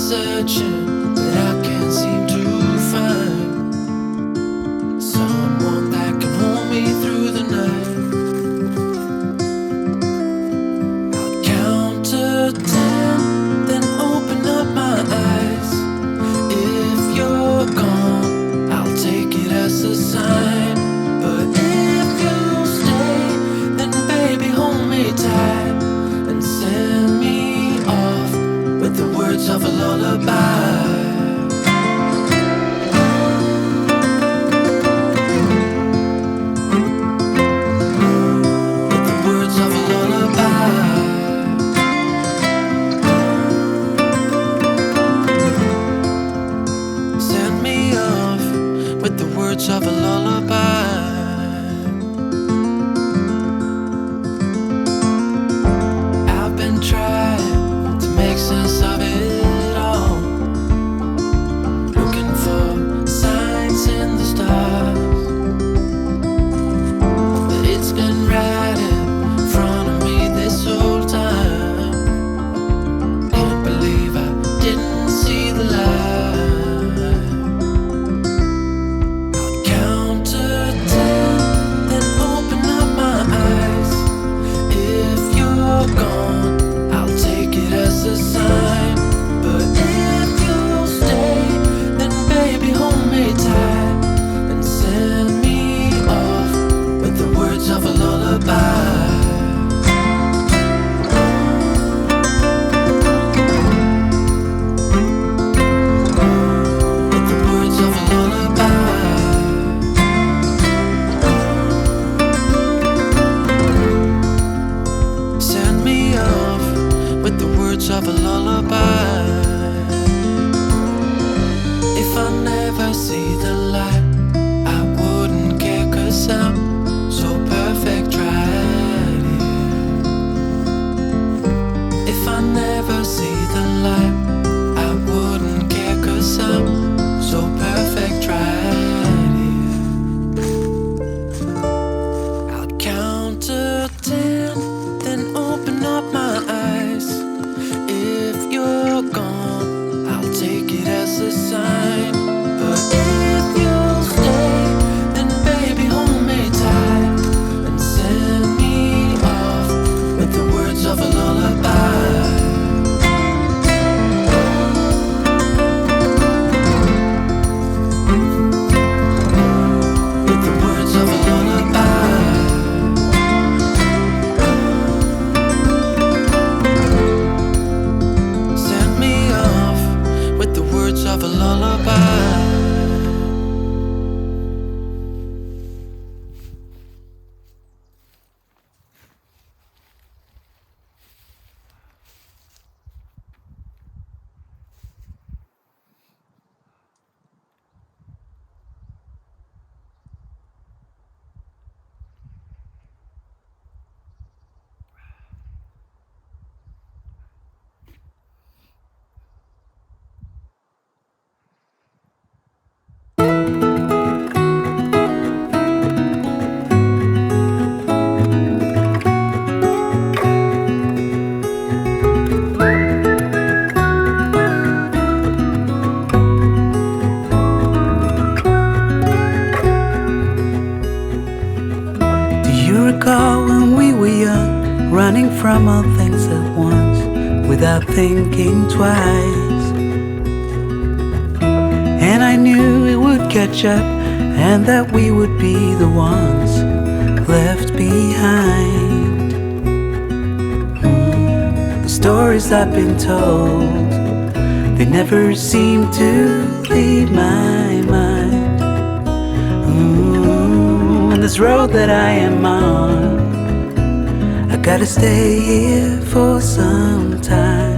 searching, but I can't seem to find someone that can hold me through the night. I'll count to 10, then open up my eyes. If you're gone, I'll take it as a sign. But if you stay, then baby hold me tight and send me off with the words of a lullaby. With the words of a lullaby. Send me off with the words of a lullaby. I've been trying to make sense of it all, looking for signs in the stars. But it's been right in front of me this whole time. Can't believe I didn't see the light. I'll count to 10, then open up my eyes. If you're gone, I'll take it as a sign. But if you stay, then baby hold me tight and send me off with the words of a lullaby. With the words of a lullaby. Send me off with the words of a lullaby. If I never see the light, I wouldn't care 'cause I'm so perfect right here. If I never see the light, I wouldn't care 'cause I'm so perfect right here. I'll count to 10, then open up my eyes. If you're gone, I'll take it as a sign. But if you stay, then baby hold me tight and send me off with the words of a lullaby. With the words of a lullaby. Send me off with the words of a lullaby. Do you recall when we were young, running from all things at once, without thinking twice? And I knew it would catch up, and that we would be the ones left behind. The stories I've been told, they never seem to leave my mind. And this road that I am on, I gotta stay here for some time.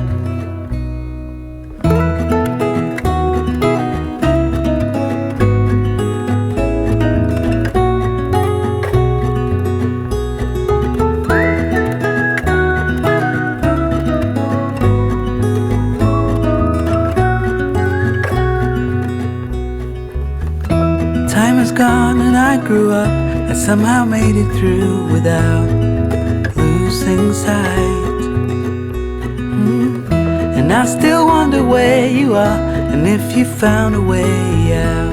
Time has gone and I grew up. I somehow made it through without losing sight. And And I still wonder where you are, and if you found a way out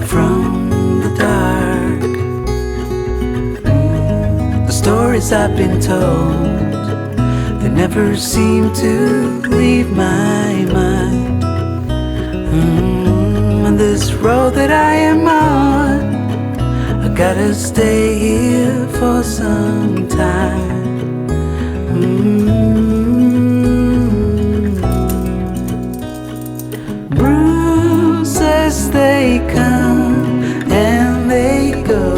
from the dark. The stories I've been told, they never seem to leave my mind. On this road that I am on, I gotta stay here for some time. Bruises, they come and they go,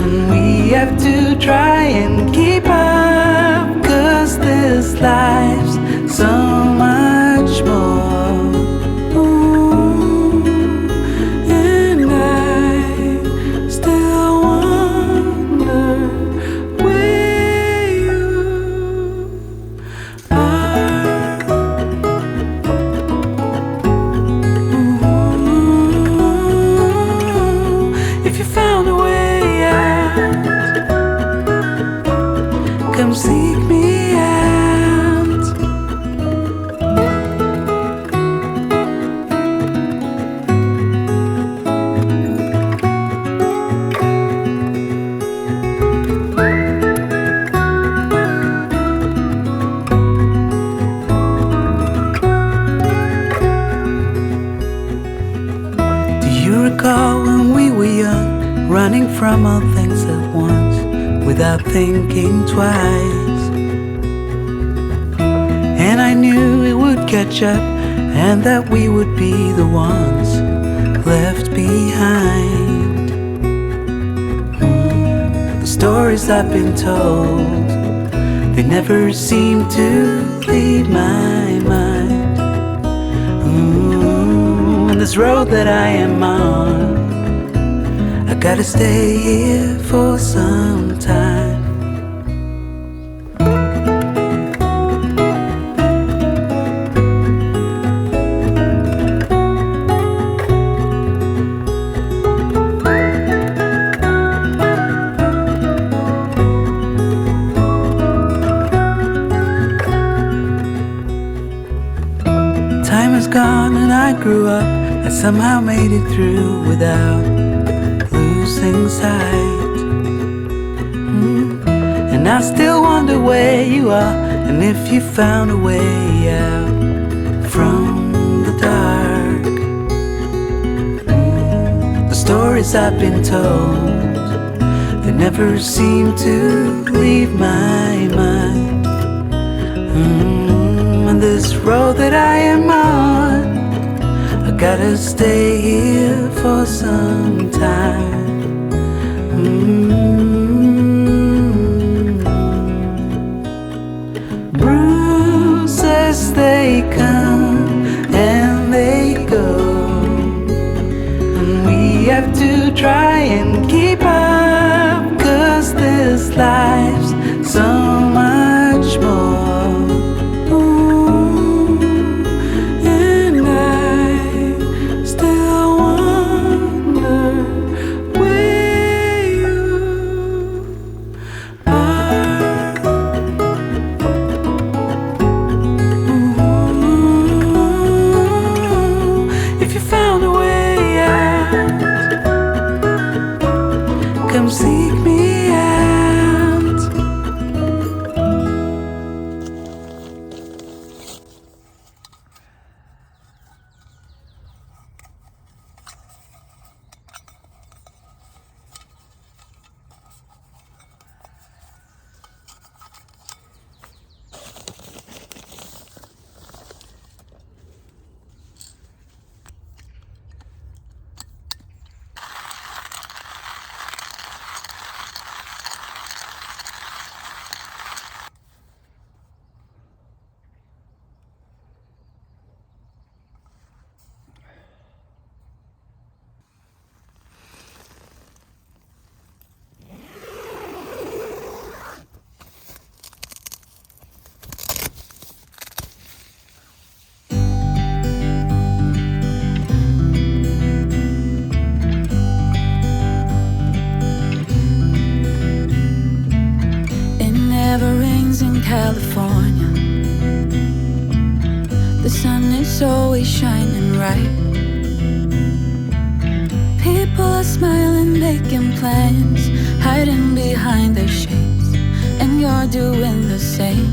and we have to try and keep up, 'cause this life's so much more. Ooh, and I still wonder where you are. Ooh, if you found a way out, come seek me out. Do you recall when we were young, running from all things at once, without thinking twice? And I knew it would catch up, and that we would be the ones left behind. The stories I've been told, they never seem to leave my mind. On this road that I am on, I gotta stay here for some time. Time has gone and I grew up, I somehow made it through without losing sight. And I still wonder where you are, and if you found a way out from the dark. The stories I've been told, they never seem to leave my mind. On this road that I am on, I gotta stay here for some time. Bruises, they come and they go, and we have to try and keep up, 'cause this life's so much more. Seek me out. California, sun is always shining bright. People are smiling, making plans, hiding behind their shades, and you're doing the same.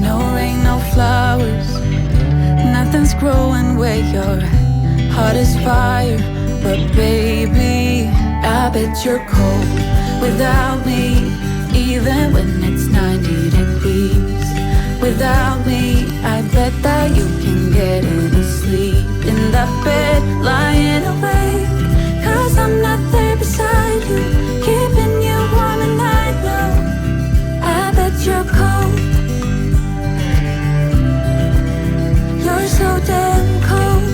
No rain, no flowers, nothing's growing where you're at. Heart is fire, but baby, I bet you're cold without me, even when it's 90 degrees. Without me, I bet that you can get any sleep in that bed, lying awake. 'Cause I'm not there beside you, keeping you warm at night. No, I bet you're cold. You're so damn cold.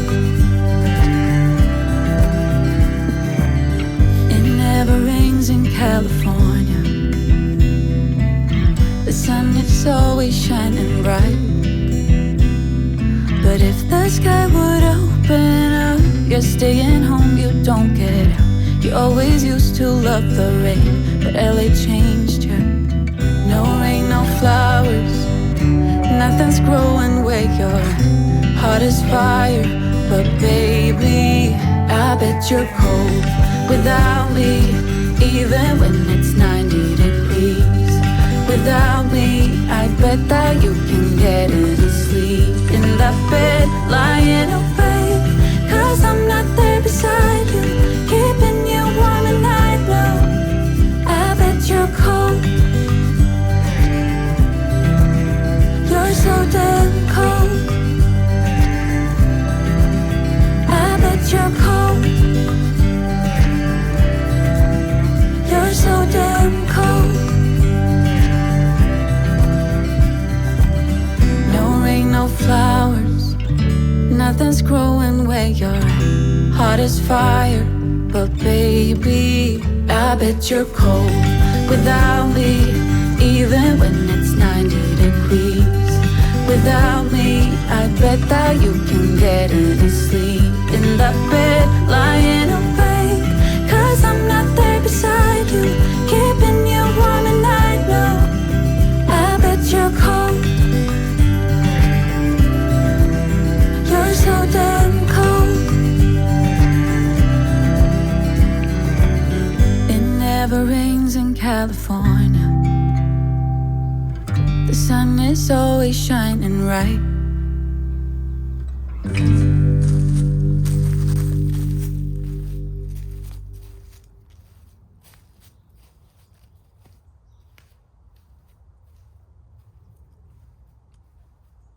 It never rains in California. The sun is always shining bright. But if the sky would open up, you're staying home, you don't get out. You always used to love the rain, but LA changed you. No rain, no flowers, nothing's growing where you're at. Heart is fire, but baby, I bet you're cold without me, even when it's 90 degrees. Without me, I bet that you can get any sleep in that bed, lying awake. 'Cause I'm not there beside you, keeping you warm at night. No, I bet you're cold. You're so damn cold. I bet you're cold. You're so damn cold. No flowers, nothing's growing where you're at. Heart is fire, but baby, I bet you're cold without me, even when it's 90 degrees. Without me, I bet that you can get any sleep in that bed, lying awake. 'Cause I'm not there beside you, keeping you warm at night. No, I bet you're cold. You're so damn cold. It never rains in California. The sun is always shining bright.